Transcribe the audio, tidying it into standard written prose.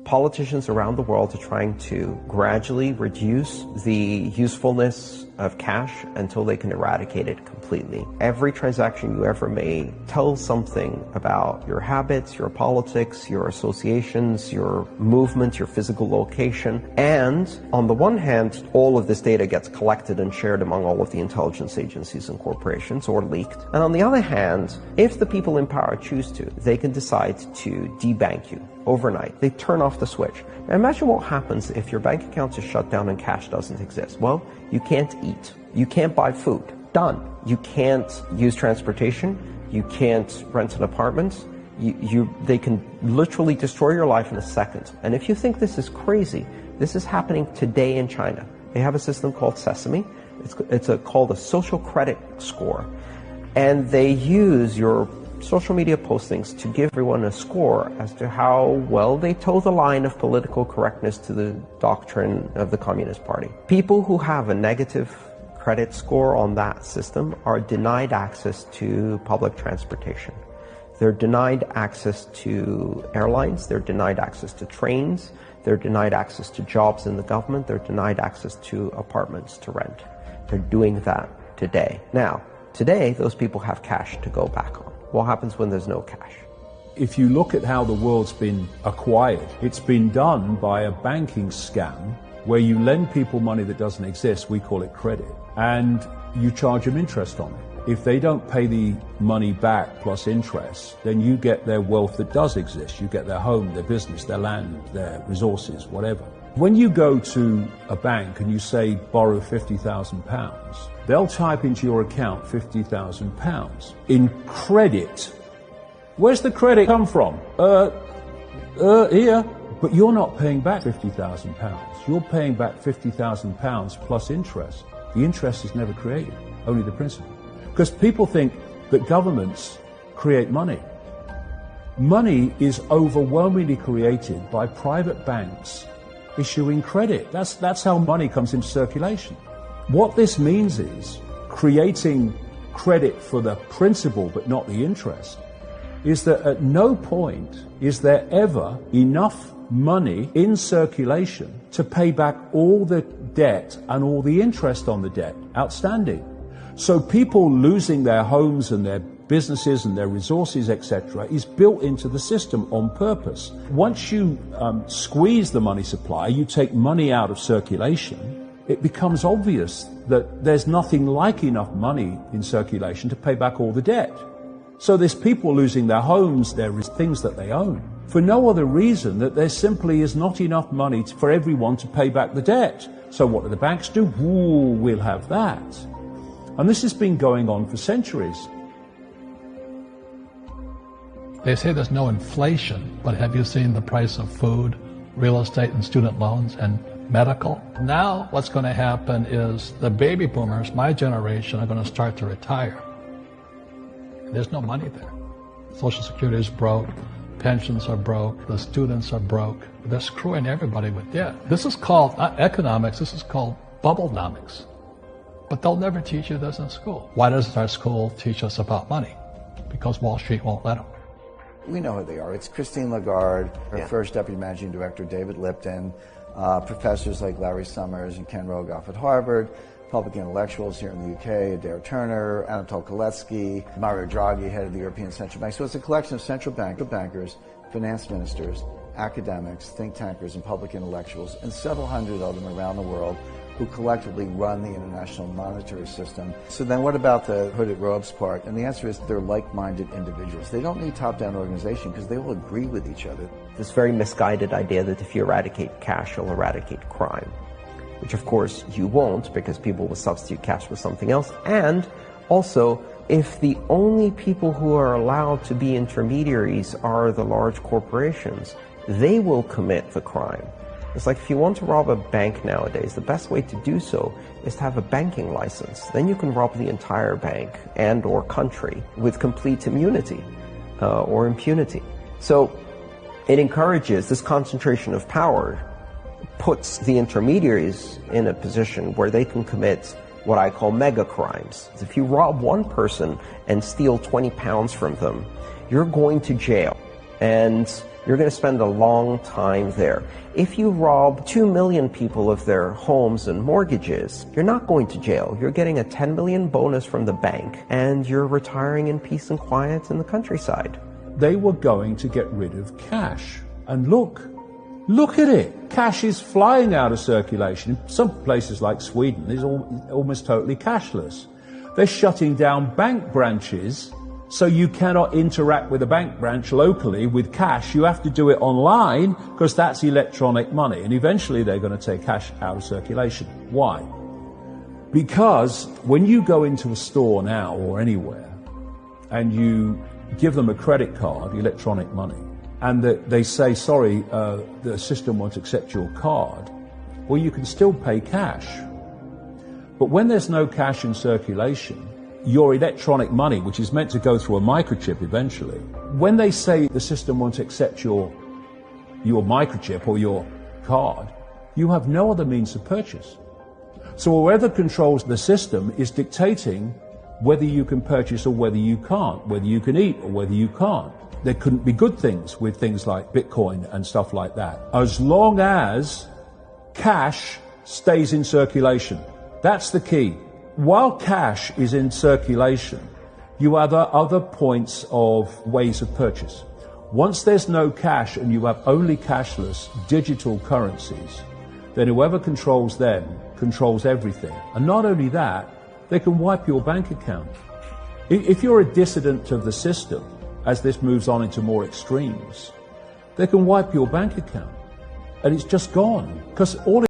Politicians around the world are trying to gradually reduce the usefulness of cash until they can eradicate it completely. Every transaction you ever made tells something about your habits, your politics, your associations, your movement, your physical location. And on the one hand, all of this data gets collected and shared among all of the intelligence agencies and corporations, or leaked. And on the other hand, if the people in power choose to, they can decide to debank you overnight. They turn off the switch. Now imagine what happens if your bank account is shut down and cash doesn't exist. Well, you can't eat. You can't buy food. Done. You can't use transportation. You can't rent an apartment. They can literally destroy your life in a second. And if you think this is crazy, this is happening today in China. They have a system called Sesame. It's called a social credit score. And they use your social media postings to give everyone a score as to how well they toe the line of political correctness to the doctrine of the Communist Party. People who have a negative credit score on that system are denied access to public transportation. They're denied access to airlines, they're denied access to trains, they're denied access to jobs in the government, they're denied access to apartments to rent. They're doing that today. Now, today, those people have cash to go back on. What happens when there's no cash? If you look at how the world's been acquired, it's been done by a banking scam where you lend people money that doesn't exist, we call it credit, and you charge them interest on it. If they don't pay the money back plus interest, then you get their wealth that does exist. You get their home, their business, their land, their resources, whatever. When you go to a bank and you say, borrow £50,000, they'll type into your account £50,000 in credit. Where's the credit come from? Here. But you're not paying back £50,000. You're paying back £50,000 plus interest. The interest is never created, only the principal. Because people think that governments create money. Money is overwhelmingly created by private banks issuing credit. That's how money comes into circulation. What this means is creating credit for the principal but not the interest is that at no point is there ever enough money in circulation to pay back all the debt and all the interest on the debt outstanding. So people losing their homes and their businesses and their resources, etc., is built into the system on purpose. Once you squeeze the money supply, you take money out of circulation, it becomes obvious that there's nothing like enough money in circulation to pay back all the debt. So there's people losing their homes, there is things that they own, for no other reason that there simply is not enough money for everyone to pay back the debt. So what do the banks do? Ooh, we'll have that. And this has been going on for centuries. They say there's no inflation, but have you seen the price of food, real estate, and student loans, and medical? Now what's going to happen is the baby boomers, my generation, are going to start to retire. There's no money there. Social Security is broke, pensions are broke, the students are broke. They're screwing everybody with debt. This is called, not economics, this is called bubblenomics. But they'll never teach you this in school. Why doesn't our school teach us about money? Because Wall Street won't let them. We know who they are. It's Christine Lagarde, her first Deputy Managing Director, David Lipton, professors like Larry Summers and Ken Rogoff at Harvard, Republican intellectuals here in the UK, Adair Turner, Anatol Kaletsky, Mario Draghi, head of the European Central Bank. So it's a collection of central bankers, finance ministers, academics, think tankers, and public intellectuals, and several hundred of them around the world who collectively run the international monetary system. So then what about the hooded robes part? And the answer is they're like-minded individuals. They don't need top-down organization because they all agree with each other. This very misguided idea that if you eradicate cash, you'll eradicate crime, which of course you won't because people will substitute cash with something else. And also, if the only people who are allowed to be intermediaries are the large corporations, they will commit the crime. It's like if you want to rob a bank nowadays, the best way to do so is to have a banking license. Then you can rob the entire bank and or country with complete immunity or impunity. So it encourages this concentration of power, puts the intermediaries in a position where they can commit what I call mega crimes. If you rob one person and steal 20 pounds from them, you're going to jail. And you're going to spend a long time there. If you rob 2 million people of their homes and mortgages, you're not going to jail. You're getting a 10 million bonus from the bank, and you're retiring in peace and quiet in the countryside. They were going to get rid of cash. And look at it. Cash is flying out of circulation. In some places like Sweden, it's almost totally cashless. They're shutting down bank branches, so you cannot interact with a bank branch locally with cash. You have to do it online because that's electronic money. And eventually they're going to take cash out of circulation. Why? Because when you go into a store now or anywhere and you give them a credit card, electronic money, and they say, sorry, the system won't accept your card, well, you can still pay cash. But when there's no cash in circulation, your electronic money, which is meant to go through a microchip eventually, when they say the system won't accept your microchip or your card, you have no other means of purchase. So whoever controls the system is dictating whether you can purchase or whether you can't, whether you can eat or whether you can't. There couldn't be good things with things like Bitcoin and stuff like that, as long as cash stays in circulation. That's the key. While cash is in circulation, you have other points of ways of purchase. Once there's no cash and you have only cashless digital currencies, then whoever controls them controls everything. And not only that, they can wipe your bank account. If you're a dissident of the system, as this moves on into more extremes, they can wipe your bank account and it's just gone, because all